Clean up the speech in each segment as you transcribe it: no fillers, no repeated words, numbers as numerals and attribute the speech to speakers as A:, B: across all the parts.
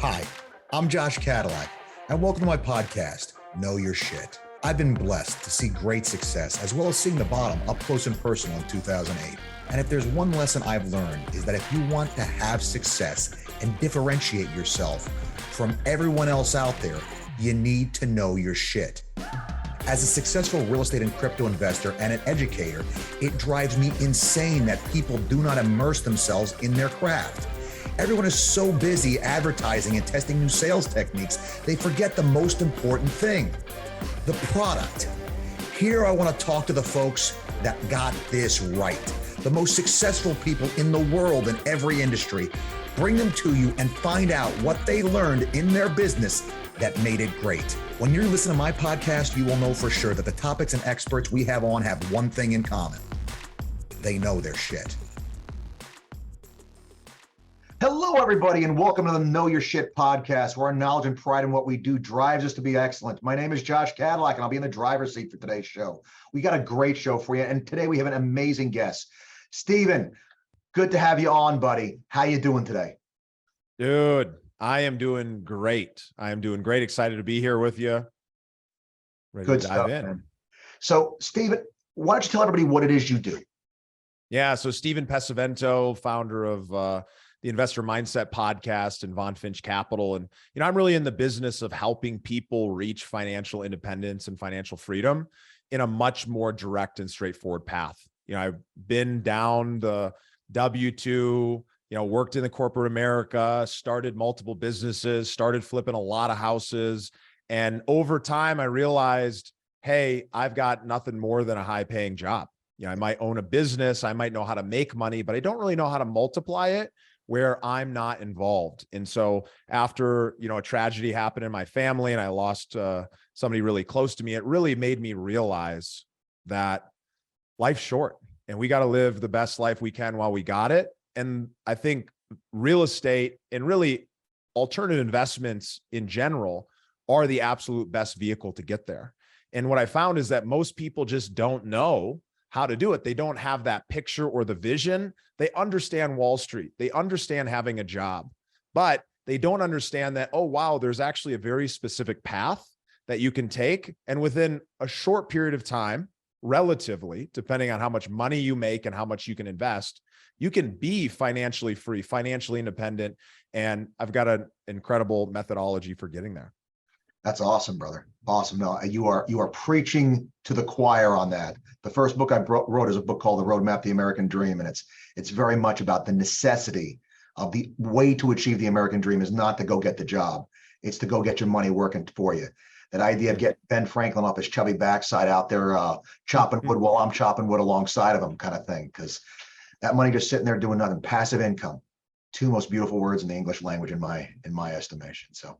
A: Hi, I'm Josh Cadillac, and welcome to my podcast, Know Your Shit. I've been blessed to see great success, as well as seeing the bottom up close and personal in 2008. And if there's one lesson I've learned, is that if you want to have success and differentiate yourself from everyone else out there, you need to know your shit. As a successful real estate and crypto investor and an educator, it drives me insane that people do not immerse themselves in their craft. Everyone is so busy advertising and testing new sales techniques, they forget the most important thing, the product. Here I want to talk to the folks that got this right, the most successful people in the world in every industry. Bring them to you and find out what they learned in their business that made it great. When you listen to my podcast, you will know for sure that the topics and experts we have on have one thing in common. They know their shit. Hello, everybody, and welcome to the Know Your Shit podcast, where our knowledge and pride in what we do drives us to be excellent. My name is Josh Cadillac, and I'll be in the driver's seat for today's show. We got a great show for you, and today we have an amazing guest. Steven, good to have you on, buddy. How you doing today?
B: Dude, I am doing great. Excited to be here with you. Ready
A: Good
B: to dive
A: stuff,
B: in.
A: man. So, Steven, why don't you tell everybody what it is you do?
B: Yeah, so Steven Pesavento, founder of the Investor Mindset podcast and VonFinch Capital. And, I'm really in the business of helping people reach financial independence and financial freedom in a much more direct and straightforward path. I've been down the W-2, worked in the corporate America, started multiple businesses, started flipping a lot of houses. And over time, I realized, hey, I've got nothing more than a high paying job. I might own a business, I might know how to make money, but I don't really know how to multiply it where I'm not involved. And so after, a tragedy happened in my family and I lost somebody really close to me, it really made me realize that life's short and we got to live the best life we can while we got it. And I think real estate and really alternative investments in general are the absolute best vehicle to get there. And what I found is that most people just don't know how to do it. They don't have that picture or the vision. They understand Wall Street. They understand having a job, but they don't understand that, oh, wow, there's actually a very specific path that you can take. And within a short period of time, relatively, depending on how much money you make and how much you can invest, you can be financially free, financially independent. And I've got an incredible methodology for getting there.
A: That's awesome, brother. Awesome. No, you are preaching to the choir on that. The first book I wrote is a book called The Roadmap to the American Dream. And it's very much about the necessity of the way to achieve the American dream is not to go get the job. It's to go get your money working for you. That idea of getting Ben Franklin off his chubby backside out there chopping wood while I'm chopping wood alongside of him kind of thing. Because that money just sitting there doing nothing. Passive income. Two most beautiful words in the English language in my estimation. So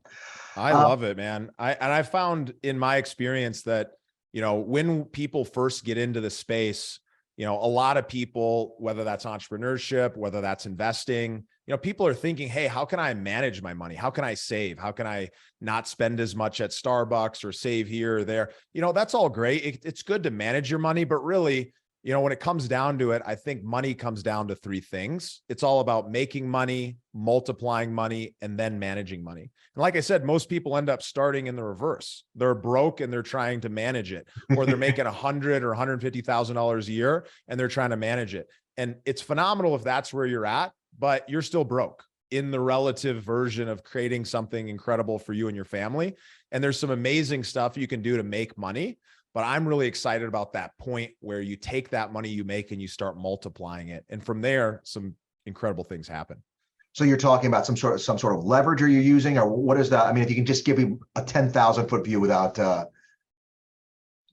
B: I love it, man. I found in my experience that, when people first get into the space, a lot of people, whether that's entrepreneurship, whether that's investing, people are thinking, hey, how can I manage my money? How can I save? How can I not spend as much at Starbucks or save here or there? That's all great. It's good to manage your money, but really, when it comes down to it, I think money comes down to three things. It's all about making money, multiplying money, and then managing money. And like I said, most people end up starting in the reverse. They're broke and they're trying to manage it, or they're making $100,000 or $150,000 a year and they're trying to manage it. And it's phenomenal if that's where you're at, but you're still broke in the relative version of creating something incredible for you and your family. And there's some amazing stuff you can do to make money. But I'm really excited about that point where you take that money you make and you start multiplying it. And from there, some incredible things happen.
A: So you're talking about some sort of leverage are you using, or what is that? I mean, if you can just give me a 10,000 foot view without.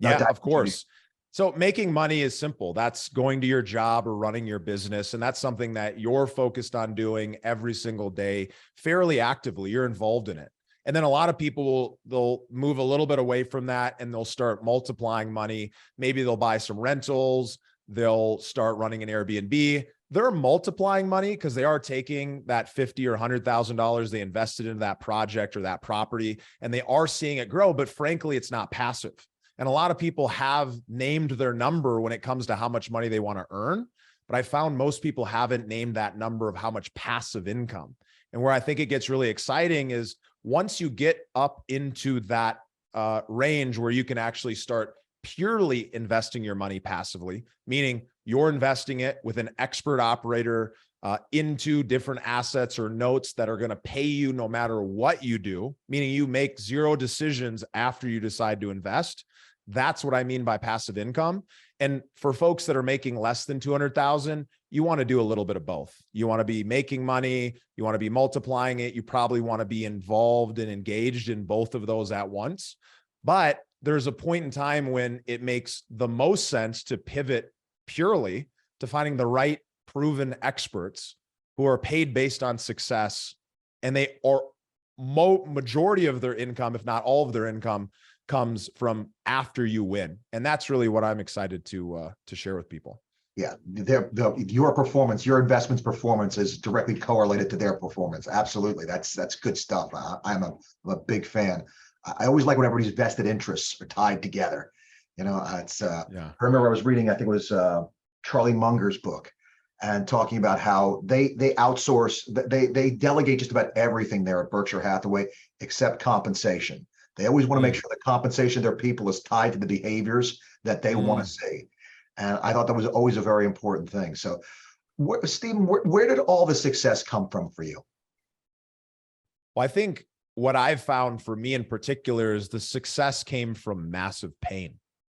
B: Yeah, of course. So making money is simple. That's going to your job or running your business. And that's something that you're focused on doing every single day, fairly actively. You're involved in it. And then a lot of people, they'll move a little bit away from that and they'll start multiplying money. Maybe they'll buy some rentals. They'll start running an Airbnb. They're multiplying money because they are taking that $50,000 or $100,000 they invested into that project or that property, and they are seeing it grow. But frankly, it's not passive. And a lot of people have named their number when it comes to how much money they want to earn. But I found most people haven't named that number of how much passive income. And where I think it gets really exciting is once you get up into that range where you can actually start purely investing your money passively, meaning you're investing it with an expert operator into different assets or notes that are going to pay you no matter what you do, meaning you make zero decisions after you decide to invest. That's what I mean by passive income. And for folks that are making less than 200,000, you want to do a little bit of both. You want to be making money, you want to be multiplying it. You probably want to be involved and engaged in both of those at once. But there's a point in time when it makes the most sense to pivot purely to finding the right proven experts who are paid based on success, and they are majority of their income, if not all of their income, comes from after you win. And that's really what I'm excited to share with people.
C: Yeah, your performance, your investment's performance is directly correlated to their performance. Absolutely, that's good stuff. I'm a big fan. I always like when everybody's vested interests are tied together. You know, it's I remember I was reading, I think it was Charlie Munger's book, and talking about how they outsource, they delegate just about everything there at Berkshire Hathaway except compensation. They always want to make sure the compensation of their people is tied to the behaviors that they want to see. And I thought that was always a very important thing. So, Stephen, where did all the success come from for you?
B: Well, I think what I've found for me in particular is the success came from massive pain.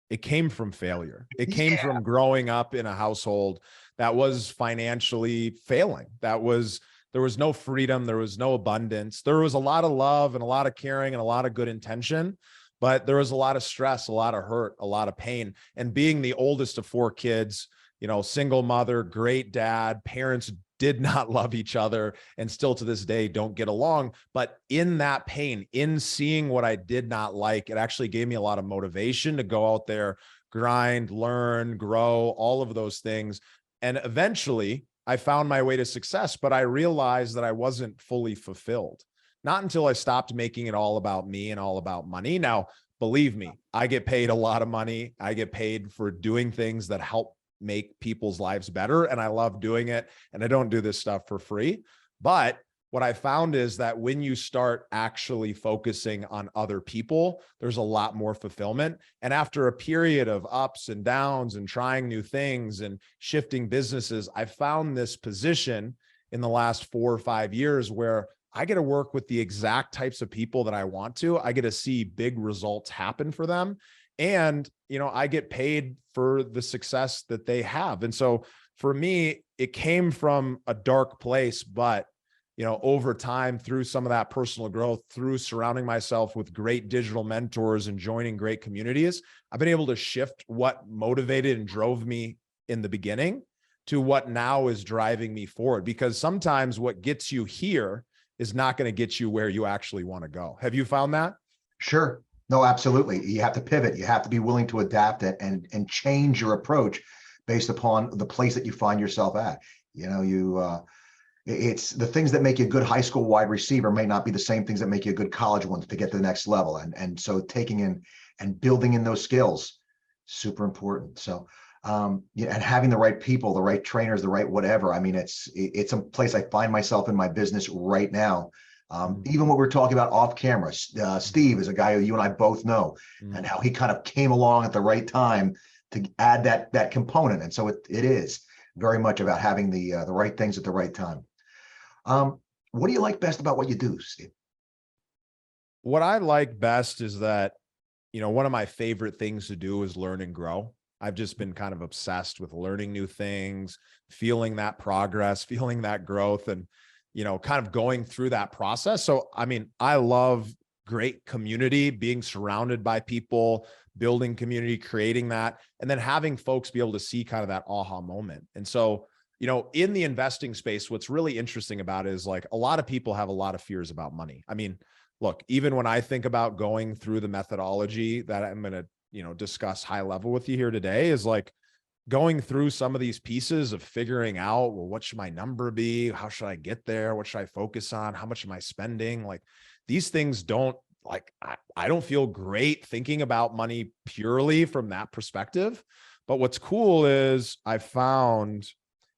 B: It came from failure. It came from growing up in a household that was financially failing. There was no freedom. There was no abundance. There was a lot of love and a lot of caring and a lot of good intention, but there was a lot of stress, a lot of hurt, a lot of pain. And being the oldest of 4 kids, you know, single mother, great dad, parents did not love each other and still to this day don't get along. But in that pain, in seeing what I did not like, it actually gave me a lot of motivation to go out there, grind, learn, grow, all of those things. And eventually I found my way to success, but I realized that I wasn't fully fulfilled. Not until I stopped making it all about me and all about money. Now, believe me, I get paid a lot of money. I get paid for doing things that help make people's lives better. And I love doing it. And I don't do this stuff for free. But what I found is that when you start actually focusing on other people, there's a lot more fulfillment. And after a period of ups and downs and trying new things and shifting businesses, I found this position in the last 4 or 5 years where I get to work with the exact types of people that I want to. I get to see big results happen for them. And, you know, I get paid for the success that they have. And so for me, it came from a dark place, but, you know, over time, through some of that personal growth, through surrounding myself with great digital mentors and joining great communities, I've been able to shift what motivated and drove me in the beginning to what now is driving me forward. Because sometimes what gets you here is not going to get you where you actually want to go. Have you found that?
C: Sure. No, absolutely. You have to pivot. You have to be willing to adapt it and change your approach based upon the place that you find yourself at. You know, it's the things that make you a good high school wide receiver may not be the same things that make you a good college one to get to the next level. And so taking in and building in those skills, super important. So, yeah, and having the right people, the right trainers, the right whatever. I mean, it's a place I find myself in my business right now. Even what we're talking about off camera, Steve is a guy who you and I both know, and how he kind of came along at the right time to add that component. And so it is very much about having the right things at the right time. What do you like best about what you do, Steve?
B: What I like best is that, you know, one of my favorite things to do is learn and grow. I've just been kind of obsessed with learning new things, feeling that progress, feeling that growth, and, you know, kind of going through that process. So, I mean, I love great community, being surrounded by people, building community, creating that, and then having folks be able to see kind of that aha moment. And so, you know, in the investing space, what's really interesting about it is like a lot of people have a lot of fears about money. I mean, look, even when I think about going through the methodology that I'm going to, you know, discuss high level with you here today, is like going through some of these pieces of figuring out, well, what should my number be? How should I get there? What should I focus on? How much am I spending? Like these things don't like, I don't feel great thinking about money purely from that perspective. But what's cool is I found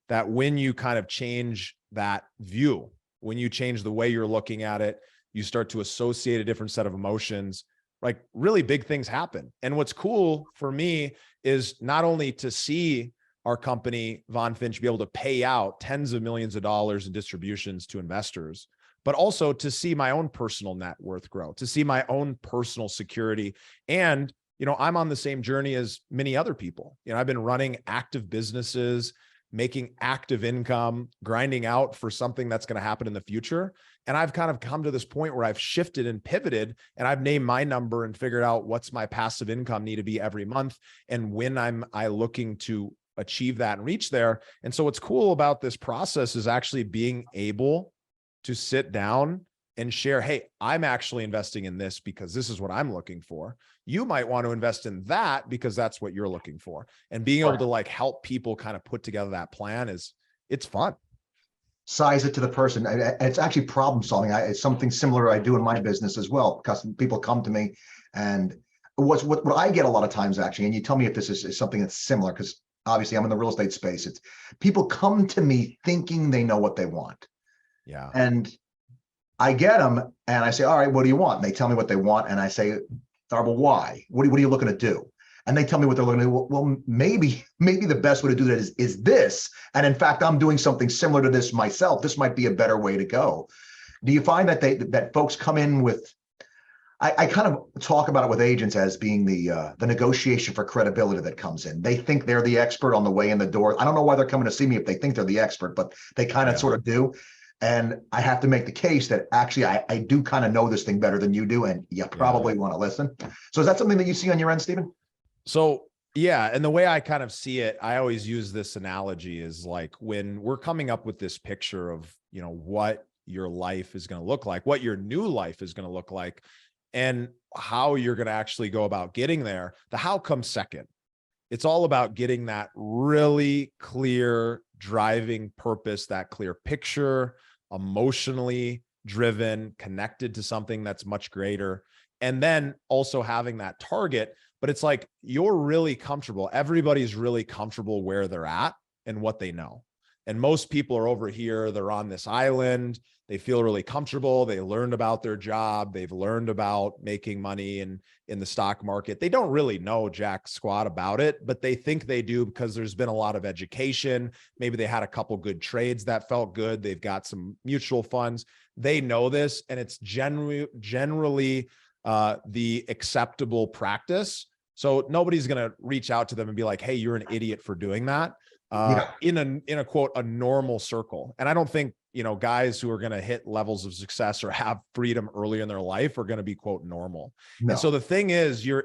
B: that when you kind of change that view, when you change the way you're looking at it, you start to associate a different set of emotions, like really big things happen. And what's cool for me is not only to see our company, VonFinch, be able to pay out tens of millions of dollars in distributions to investors, but also to see my own personal net worth grow, to see my own personal security. And, you know, I'm on the same journey as many other people. You know, I've been running active businesses, making active income, grinding out for something that's going to happen in the future. And I've kind of come to this point where I've shifted and pivoted, and I've named my number and figured out what's my passive income need to be every month, and when I looking to achieve that and reach there. And so what's cool about this process is actually being able to sit down and share, hey, I'm actually investing in this because this is what I'm looking for. You might want to invest in that because that's what you're looking for. And being able to like help people kind of put together that plan it's fun.
C: Size it to the person. It's actually problem solving. It's something similar I do in my business as well, because people come to me, and what I get a lot of times actually, and you tell me if this is something that's similar, because obviously I'm in the real estate space. It's people come to me thinking they know what they want.
B: Yeah.
C: And I get them and I say, all right, what do you want? And they tell me what they want. And I say, all right, well, why? What are you looking to do? And they tell me what they're looking to do. Well, maybe the best way to do that is this. And in fact, I'm doing something similar to this myself. This might be a better way to go. Do you find that that folks come in with, I kind of talk about it with agents as being the negotiation for credibility that comes in. They think they're the expert on the way in the door. I don't know why they're coming to see me if they think they're the expert, but they kind of sort of do. And I have to make the case that actually I do kind of know this thing better than you do, and you probably want to listen. So is that something that you see on your end, Stephen?
B: So yeah, and the way I kind of see it, I always use this analogy is like when we're coming up with this picture of, you know, what your life is going to look like, what your new life is going to look like, and how you're going to actually go about getting there. The how comes second. It's all about getting that really clear driving purpose, that clear picture, emotionally driven, connected to something that's much greater. And then also having that target, but it's like, you're really comfortable. Everybody's really comfortable where they're at and what they know. And most people are over here, they're on this island, they feel really comfortable. They learned about their job. They've learned about making money in the stock market. They don't really know jack squat about it, but they think they do because there's been a lot of education. Maybe they had a couple good trades that felt good. They've got some mutual funds. They know this, and it's generally the acceptable practice. So nobody's going to reach out to them and be like, hey, you're an idiot for doing that. In a quote, a normal circle. And I don't think, you know, guys who are going to hit levels of success or have freedom early in their life are going to be quote normal. No. And so the thing is, you're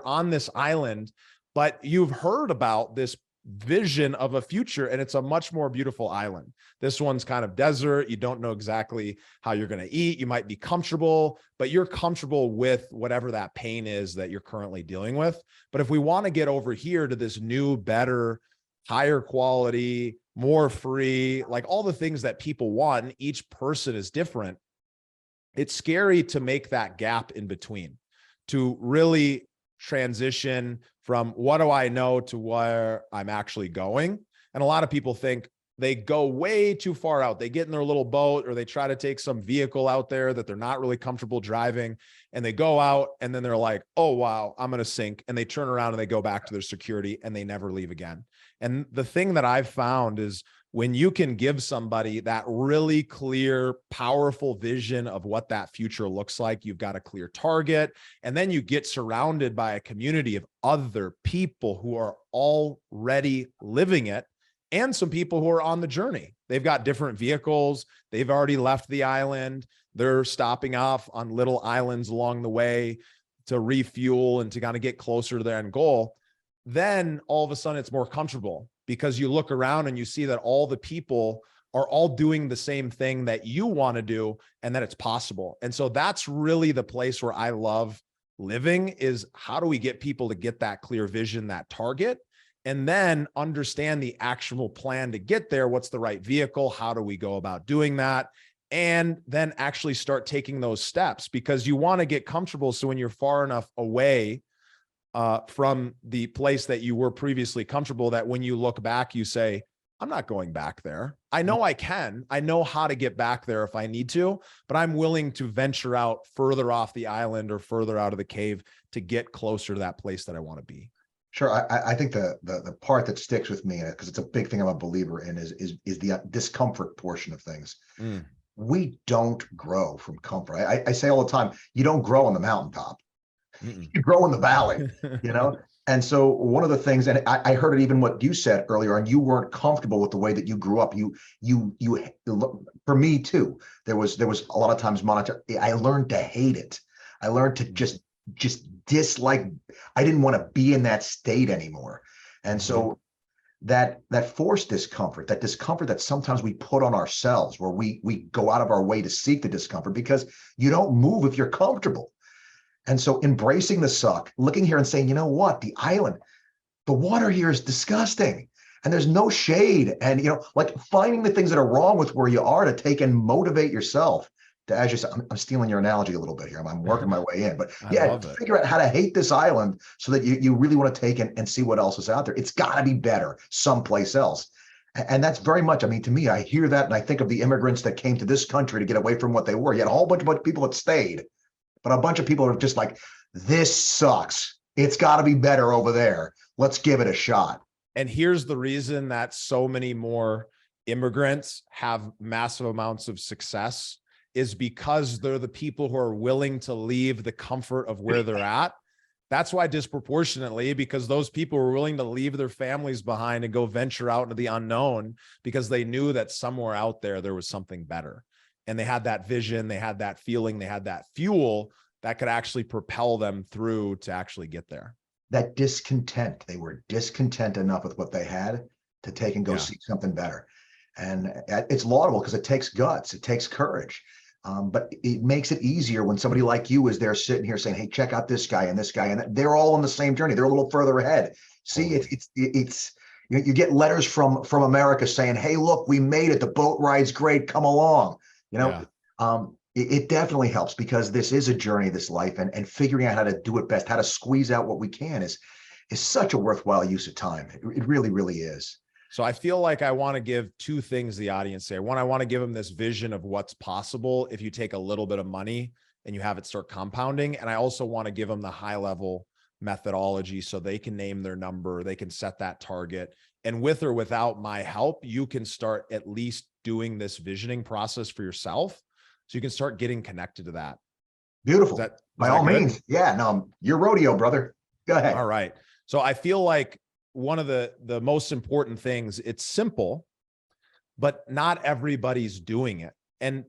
B: on this island, but you've heard about this vision of a future, and it's a much more beautiful island. This one's kind of desert. You don't know exactly how you're going to eat. You might be comfortable, but you're comfortable with whatever that pain is that you're currently dealing with. But if we want to get over here to this new, better, higher quality, more free, like all the things that people want, and each person is different, it's scary to make that gap in between, to really transition from what do I know to where I'm actually going. And a lot of people think they go way too far out. They get in their little boat, or they try to take some vehicle out there that they're not really comfortable driving, and they go out and then they're like, oh, wow, I'm going to sink. And they turn around and they go back to their security and they never leave again. And the thing that I've found is when you can give somebody that really clear, powerful vision of what that future looks like, you've got a clear target, and then you get surrounded by a community of other people who are already living it, and some people who are on the journey. They've got different vehicles. They've already left the island. They're stopping off on little islands along the way to refuel and to kind of get closer to their end goal. Then all of a sudden it's more comfortable, because you look around and you see that all the people are all doing the same thing that you want to do, and that it's possible. And so that's really the place where I love living, is how do we get people to get that clear vision, that target, and then understand the actual plan to get there. What's the right vehicle? How do we go about doing that? And then actually start taking those steps, because you want to get comfortable. So when you're far enough away from the place that you were previously comfortable, that when you look back, you say, I'm not going back there. I know I can. I know how to get back there if I need to, but I'm willing to venture out further off the island or further out of the cave to get closer to that place that I want to be.
C: Sure. I think the part that sticks with me, because it's a big thing I'm a believer in, is the discomfort portion of things.
B: Mm.
C: We don't grow from comfort. I say all the time, you don't grow on the mountaintop. You grow in the valley, you know? And so one of the things, and I heard it even what you said earlier on, you weren't comfortable with the way that you grew up. For me too, there was a lot of times I learned to hate it. I learned to just dislike. I didn't want to be in that state anymore. And so that forced discomfort, that discomfort that sometimes we put on ourselves, where we go out of our way to seek the discomfort, because you don't move if you're comfortable. And so embracing the suck, looking here and saying, you know what, the island, the water here is disgusting and there's no shade. And, you know, like finding the things that are wrong with where you are to take and motivate yourself to, as you said, I'm stealing your analogy a little bit here. I'm working my way in, but yeah, figure out how to hate this island so that you really want to take and see what else is out there. It's got to be better someplace else. And that's very much, I mean, to me, I hear that and I think of the immigrants that came to this country to get away from what they were. You had a whole bunch of people that stayed, but a bunch of people are just like, this sucks. It's got to be better over there. Let's give it a shot.
B: And here's the reason that so many more immigrants have massive amounts of success, is because they're the people who are willing to leave the comfort of where they're at. That's why disproportionately, because those people were willing to leave their families behind and go venture out into the unknown, because they knew that somewhere out there was something better. And they had that vision, they had that feeling, they had that fuel that could actually propel them through to actually get there.
C: That discontent, they were discontent enough with what they had to take and go seek something better. And it's laudable because it takes guts, it takes courage. But it makes it easier when somebody like you is there sitting here saying, hey, check out this guy and this guy. And they're all on the same journey. They're a little further ahead. See, it's you get letters from America saying, hey, look, we made it. The boat ride's great. Come along. You know, it definitely helps, because this is a journey, this life, and figuring out how to do it best, how to squeeze out what we can is such a worthwhile use of time. It really, really is.
B: So I feel like I want to give two things the audience say. One, I want to give them this vision of what's possible if you take a little bit of money and you have it start compounding. And I also want to give them the high level methodology so they can name their number, they can set that target. And with or without my help, you can start at least doing this visioning process for yourself. So you can start getting connected to that.
C: Beautiful. By all means. Yeah, no, your rodeo, brother. Go ahead.
B: All right. So I feel like one of the most important things, it's simple, but not everybody's doing it. And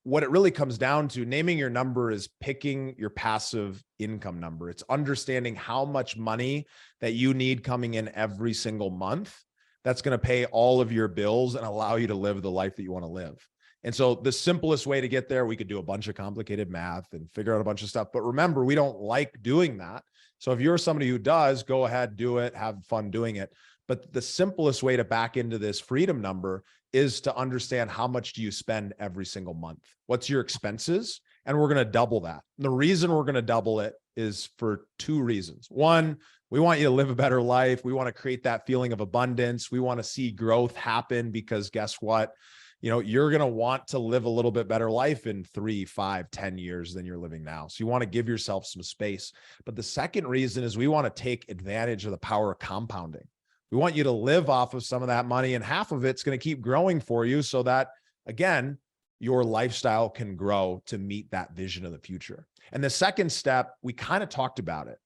B: what it really comes down to, naming your number, is picking your passive income number. It's understanding how much money that you need coming in every single month that's going to pay all of your bills and allow you to live the life that you want to live. And so the simplest way to get there, we could do a bunch of complicated math and figure out a bunch of stuff. But remember, we don't like doing that. So if you're somebody who does, go ahead, do it, have fun doing it. But the simplest way to back into this freedom number is to understand how much do you spend every single month? What's your expenses? And we're going to double that. The reason we're going to double it is for two reasons. One, we want you to live a better life. We want to create that feeling of abundance. We want to see growth happen, because guess what? You know, you're going to want to live a little bit better life in 3, 5, 10 years than you're living now. So you want to give yourself some space. But the second reason is we want to take advantage of the power of compounding. We want you to live off of some of that money, and half of it's going to keep growing for you so that, again, your lifestyle can grow to meet that vision of the future. And the second step, we kind of talked about it.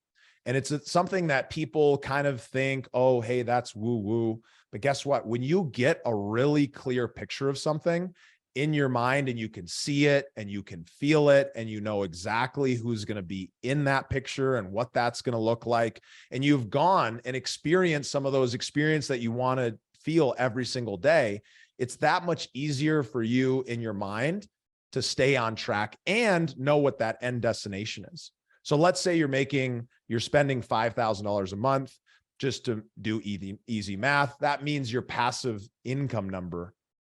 B: And it's something that people kind of think, oh, hey, that's woo-woo. But guess what? When you get a really clear picture of something in your mind and you can see it and you can feel it and you know exactly who's going to be in that picture and what that's going to look like, and you've gone and experienced some of those experiences that you want to feel every single day, it's that much easier for you in your mind to stay on track and know what that end destination is. So let's say you're spending $5,000 a month. Just to do easy math, that means your passive income number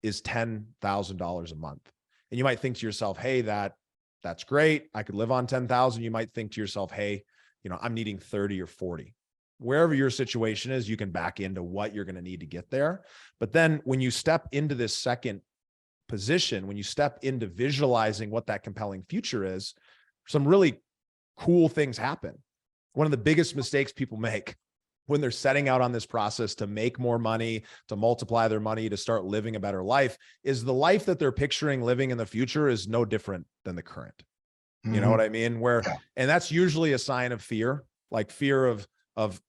B: is $10,000 a month. And you might think to yourself, hey, that's great. I could live on 10,000. You might think to yourself, hey, you know, I'm needing 30 or 40. wherever your situation is, you can back into what you're going to need to get there. But then when you step into this second position, when you step into visualizing what that compelling future is, some really cool things happen. One of the biggest mistakes people make when they're setting out on this process to make more money, to multiply their money, to start living a better life, is the life that they're picturing living in the future is no different than the current. You know what I mean? And that's usually a sign of fear, like fear of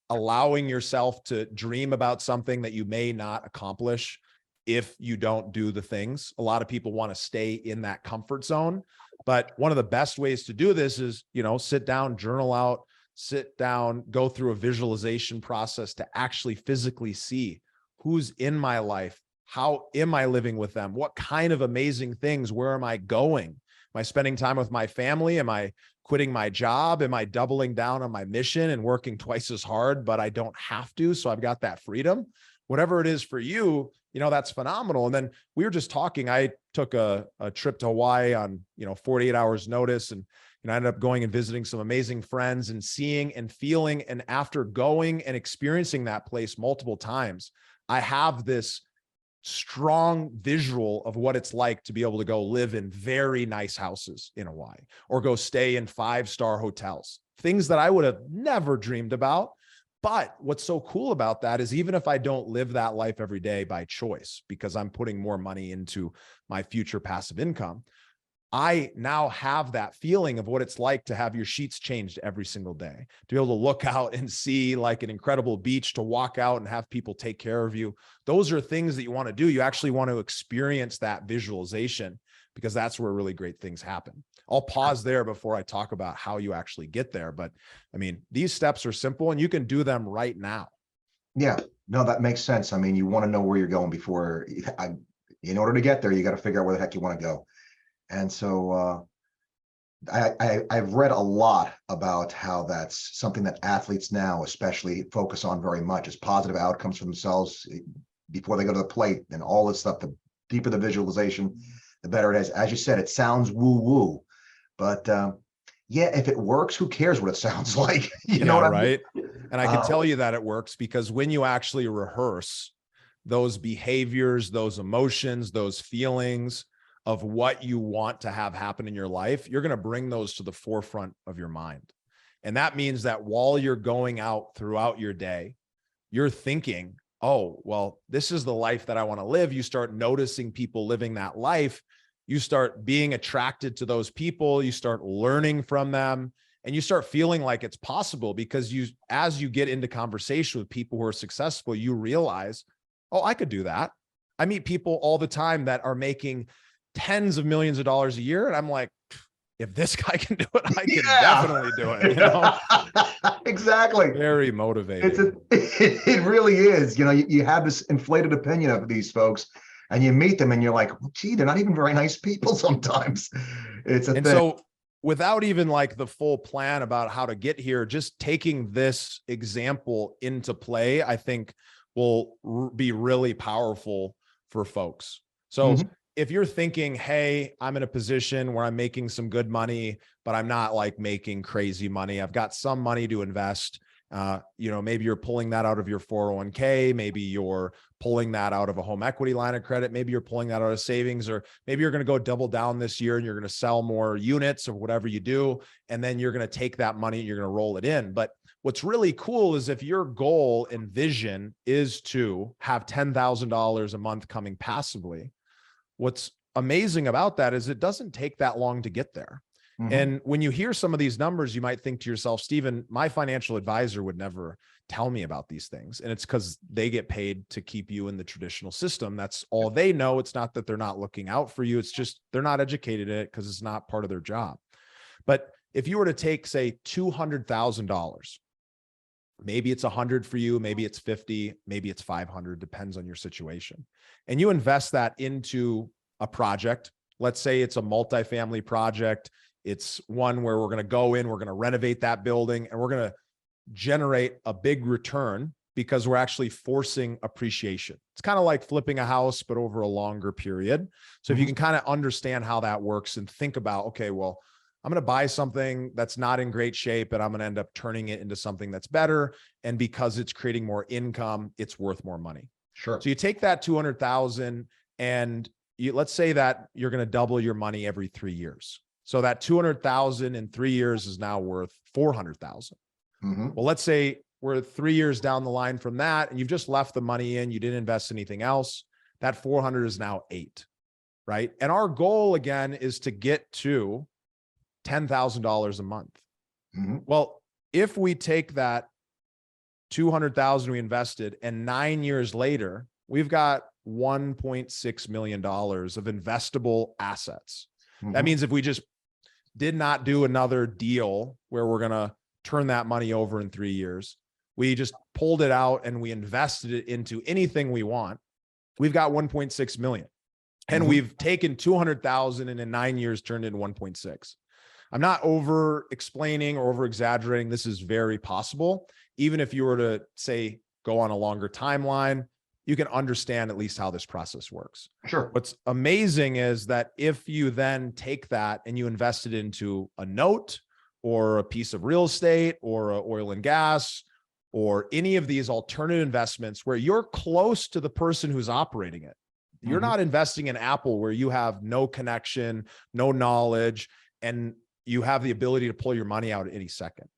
B: allowing yourself to dream about something that you may not accomplish if you don't do the things. A lot of people want to stay in that comfort zone, but one of the best ways to do this is, sit down, journal out, sit down, go through a visualization process to actually physically see who's in my life. How am I living with them? What kind of amazing things? Where am I going? Am I spending time with my family? Am I quitting my job? Am I doubling down on my mission and working twice as hard, but I don't have to? So I've got that freedom. Whatever it is for you, that's phenomenal. And then we were just talking, I took a trip to Hawaii on, 48 hours notice, and I ended up going and visiting some amazing friends and seeing and feeling. And after going and experiencing that place multiple times, I have this strong visual of what it's like to be able to go live in very nice houses in Hawaii, or go stay in 5-star hotels, things that I would have never dreamed about. But what's so cool about that is even if I don't live that life every day by choice, because I'm putting more money into my future passive income, I now have that feeling of what it's like to have your sheets changed every single day, to be able to look out and see like an incredible beach, to walk out and have people take care of you. Those are things that you want to do. You actually want to experience that visualization, because that's where really great things happen. I'll pause there before I talk about how you actually get there. But I mean, these steps are simple and you can do them right now.
C: Yeah, no, that makes sense. I mean, you want to know where you're going before, in order to get there, you got to figure out where the heck you want to go. And so I've read a lot about how that's something that athletes now especially focus on very much, is positive outcomes for themselves before they go to the plate, and all this stuff. The deeper the visualization, the better it is. As you said, it sounds woo-woo, but yeah, if it works, who cares what it sounds like? You know what
B: right?
C: I mean?
B: And I can tell you that it works, because when you actually rehearse those behaviors, those emotions, those feelings of what you want to have happen in your life, you're going to bring those to the forefront of your mind. And that means that while you're going out throughout your day, you're thinking, oh, well, this is the life that I want to live. You start noticing people living that life. You start being attracted to those people. You start learning from them, and you start feeling like it's possible, because as you get into conversation with people who are successful, you realize, oh, I could do that. I meet people all the time that are making tens of millions of dollars a year, and I'm like, if this guy can do it, I can definitely do it.
C: Exactly.
B: Very motivating.
C: It really is. You have this inflated opinion of these folks, and you meet them and you're like, well, gee, they're not even very nice people sometimes. It's a thing.
B: So without even like the full plan about how to get here, just taking this example into play, I think will be really powerful for folks. So if you're thinking, hey, I'm in a position where I'm making some good money, but I'm not like making crazy money, I've got some money to invest. Maybe you're pulling that out of your 401k. Maybe you're pulling that out of a home equity line of credit. Maybe you're pulling that out of savings, or maybe you're going to go double down this year and you're going to sell more units or whatever you do. And then you're going to take that money and you're going to roll it in. But what's really cool is if your goal and vision is to have $10,000 a month coming passively, what's amazing about that is it doesn't take that long to get there. And when you hear some of these numbers, you might think to yourself, Stephen, my financial advisor would never tell me about these things. And it's because they get paid to keep you in the traditional system. That's all they know. It's not that they're not looking out for you. It's just they're not educated in it because it's not part of their job. But if you were to take, say, $200,000, maybe it's 100 for you, maybe it's 50, maybe it's 500, depends on your situation. And you invest that into a project. Let's say it's a multifamily project. It's one where we're going to go in, we're going to renovate that building, and we're going to generate a big return because we're actually forcing appreciation. It's kind of like flipping a house, but over a longer period. So if you can kind of understand how that works and think about, okay, well, I'm going to buy something that's not in great shape and I'm going to end up turning it into something that's better. And because it's creating more income, it's worth more money.
C: Sure.
B: So you take that 200,000 and let's say that you're going to double your money every 3 years. So that 200,000 in 3 years is now worth 400,000.
C: Mm-hmm.
B: Well, let's say we're 3 years down the line from that and you've just left the money in, you didn't invest anything else. That 400 is now 8, right? And our goal again is to get to $10,000 a month.
C: Mm-hmm.
B: Well, if we take that 200,000 we invested and 9 years later, we've got $1.6 million of investable assets.
C: Mm-hmm.
B: That means if we just did not do another deal where we're going to turn that money over in 3 years, we just pulled it out and we invested it into anything we want, we've got 1.6 million. And
C: Mm-hmm.
B: we've taken 200,000 and in 9 years turned into 1.6. I'm not over explaining or over exaggerating. This is very possible. Even if you were to say, go on a longer timeline, you can understand at least how this process works.
C: Sure.
B: What's amazing is that if you then take that and you invest it into a note or a piece of real estate or oil and gas or any of these alternative investments where you're close to the person who's operating it, you're
C: Mm-hmm.
B: not investing in Apple where you have no connection, no knowledge, and you have the ability to pull your money out at any second.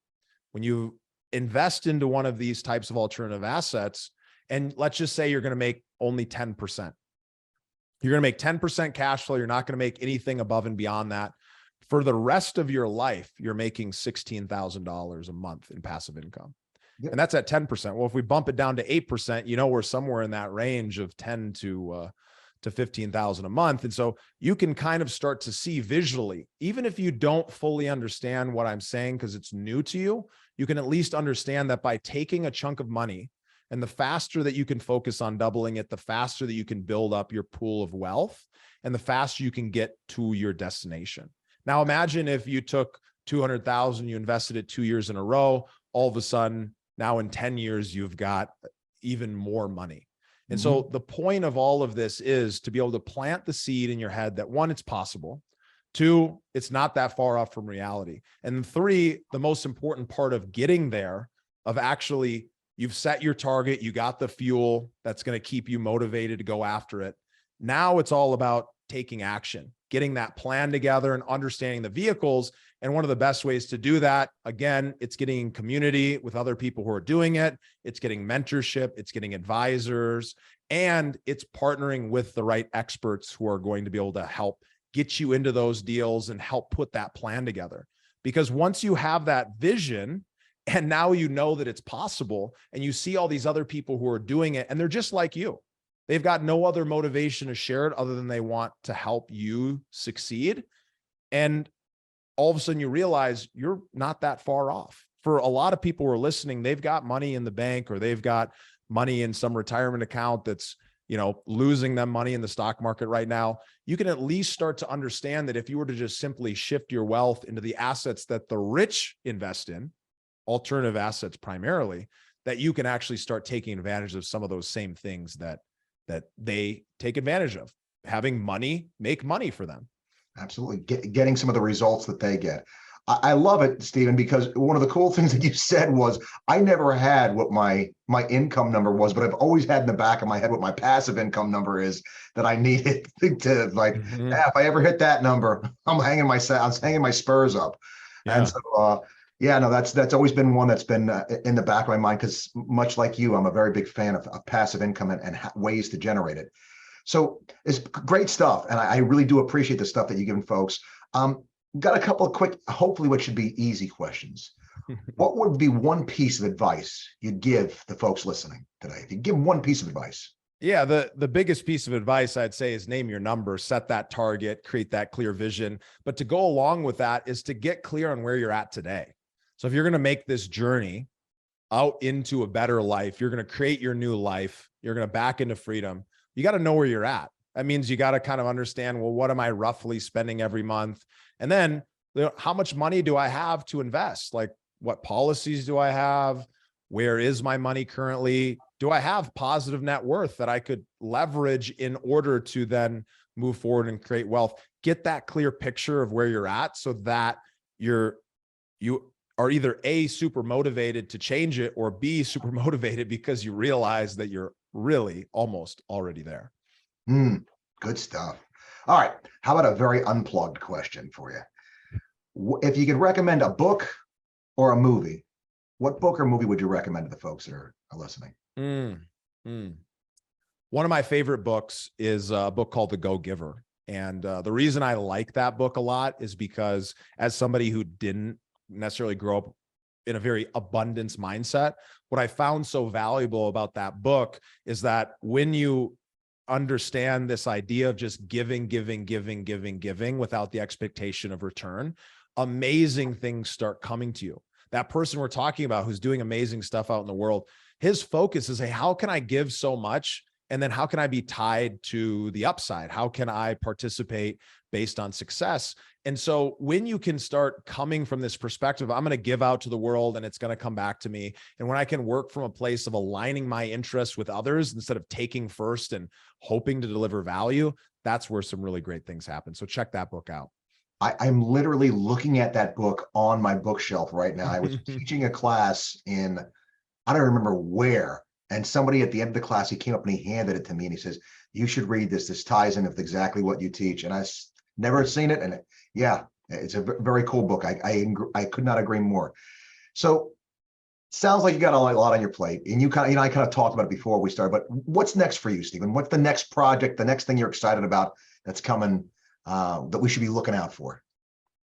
B: When you invest into one of these types of alternative assets, and let's just say you're going to make only 10%. You're going to make 10% cash flow. You're not going to make anything above and beyond that. For the rest of your life, you're making $16,000 a month in passive income.
C: Yep.
B: And that's at 10%. Well, if we bump it down to 8%, we're somewhere in that range of 10 to 15,000 a month. And so you can kind of start to see visually, even if you don't fully understand what I'm saying, because it's new to you, you can at least understand that by taking a chunk of money, and the faster that you can focus on doubling it, the faster that you can build up your pool of wealth and the faster you can get to your destination. Now, imagine if you took 200,000, you invested it 2 years in a row, all of a sudden, now in 10 years, you've got even more money. And so the point of all of this is to be able to plant the seed in your head that 1, it's possible. 2, it's not that far off from reality. And 3, the most important part of getting there, of actually, you've set your target, you got the fuel that's going to keep you motivated to go after it. Now it's all about taking action, getting that plan together and understanding the vehicles. And one of the best ways to do that, again, it's getting in community with other people who are doing it. It's getting mentorship, it's getting advisors, and it's partnering with the right experts who are going to be able to help get you into those deals and help put that plan together. Because once you have that vision, and now you know that it's possible, and you see all these other people who are doing it, and they're just like you. They've got no other motivation to share it other than they want to help you succeed. And all of a sudden you realize you're not that far off. For a lot of people who are listening, they've got money in the bank or they've got money in some retirement account that's, losing them money in the stock market right now. You can at least start to understand that if you were to just simply shift your wealth into the assets that the rich invest in, alternative assets primarily, that you can actually start taking advantage of some of those same things that they take advantage of, having money make money for them.
C: Absolutely. Getting some of the results that they get. I love it, Stephen, because one of the cool things that you said was, I never had what my income number was, but I've always had in the back of my head what my passive income number is that I needed to if I ever hit that number, I'm hanging my spurs up. Yeah. And so, that's always been one that's been in the back of my mind, because much like you, I'm a very big fan of passive income and ways to generate it. So it's great stuff. And I really do appreciate the stuff that you're giving folks. Got a couple of quick, hopefully what should be easy questions. What would be one piece of advice you'd give the folks listening today? If you give them one piece of advice.
B: Yeah, the biggest piece of advice I'd say is name your number, set that target, create that clear vision. But to go along with that is to get clear on where you're at today. So if you're going to make this journey out into a better life, you're going to create your new life, you're going to back into freedom, you got to know where you're at. That means you got to kind of understand, well, what am I roughly spending every month? And then how much money do I have to invest? Like, what policies do I have? Where is my money currently? Do I have positive net worth that I could leverage in order to then move forward and create wealth? Get that clear picture of where you're at so that you are either A, super motivated to change it, or B, super motivated because you realize that you're really almost already there.
C: Good stuff. All right. How about a very unplugged question for you? If you could recommend a book or a movie, what book or movie would you recommend to the folks that are listening?
B: One of my favorite books is a book called The Go-Giver. And the reason I like that book a lot is because, as somebody who didn't necessarily grow up in a very abundance mindset, what I found so valuable about that book is that when you understand this idea of just giving without the expectation of return, amazing things start coming to you. That person we're talking about who's doing amazing stuff out in the world, his focus is, hey, how can I give so much? And then how can I be tied to the upside? How can I participate based on success? And so when you can start coming from this perspective, I'm going to give out to the world and it's going to come back to me. And when I can work from a place of aligning my interests with others instead of taking first and hoping to deliver value, that's where some really great things happen. So check that book out.
C: I'm literally looking at that book on my bookshelf right now. I was teaching a class in, I don't remember where, and somebody at the end of the class, he came up and he handed it to me and he says, you should read this. This ties in with exactly what you teach. And I never seen it. And yeah, it's a very cool book. I could not agree more. So sounds like you got a lot on your plate, and you kind of, I kind of talked about it before we started, but what's next for you, Stephen? What's the next project, the next thing you're excited about that's coming that we should be looking out for?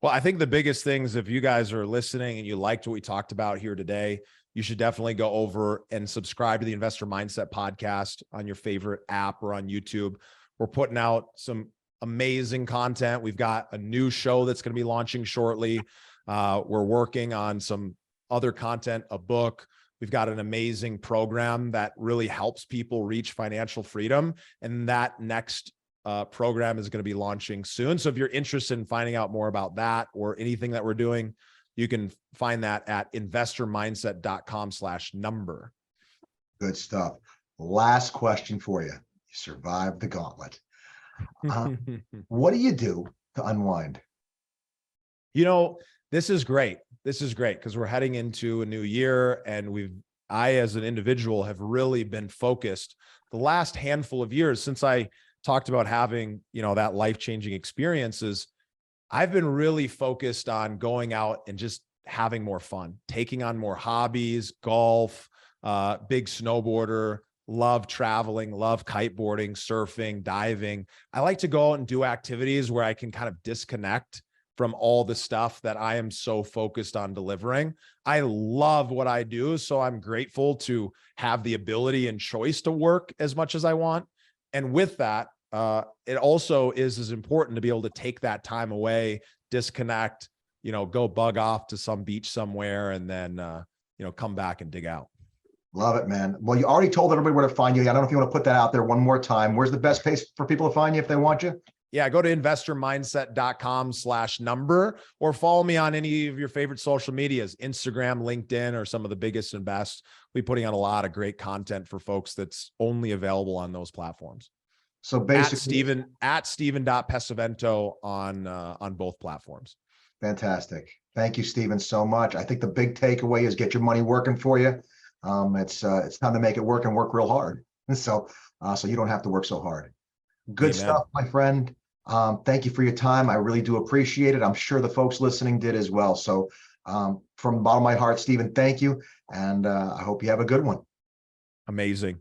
B: Well, I think the biggest things, if you guys are listening and you liked what we talked about here today, you should definitely go over and subscribe to the Investor Mindset podcast on your favorite app or on YouTube. We're putting out some amazing content. We've got a new show that's going to be launching shortly. We're working on some other content, a book. We've got an amazing program that really helps people reach financial freedom. And that next program is going to be launching soon. So if you're interested in finding out more about that or anything that we're doing, you can find that at investormindset.com/number.
C: Good stuff. Last question for you. You survived the gauntlet. What do you do to unwind?
B: You know, this is great. This is great because we're heading into a new year, and I, as an individual, have really been focused the last handful of years since I talked about having, that life-changing experiences. I've been really focused on going out and just having more fun, taking on more hobbies, golf, big snowboarder, love traveling, love kiteboarding, surfing, diving. I like to go out and do activities where I can kind of disconnect from all the stuff that I am so focused on delivering. I love what I do, so I'm grateful to have the ability and choice to work as much as I want. And with that, it also is as important to be able to take that time away, disconnect, go bug off to some beach somewhere, and then, come back and dig out.
C: Love it, man. Well, you already told everybody where to find you. I don't know if you want to put that out there one more time. Where's the best place for people to find you if they want you?
B: Yeah, go to investormindset.com/number, or follow me on any of your favorite social medias, Instagram, LinkedIn, or some of the biggest and best. We're putting out a lot of great content for folks that's only available on those platforms.
C: So basically
B: at Steven.Pesavento on both platforms.
C: Fantastic. Thank you, Stephen, so much. I think the big takeaway is get your money working for you. It's time to make it work and work real hard. So you don't have to work so hard. Good
B: Amen.
C: stuff, my friend. Thank you for your time. I really do appreciate it. I'm sure the folks listening did as well. So from the bottom of my heart, Stephen, thank you. And I hope you have a good one.
B: Amazing.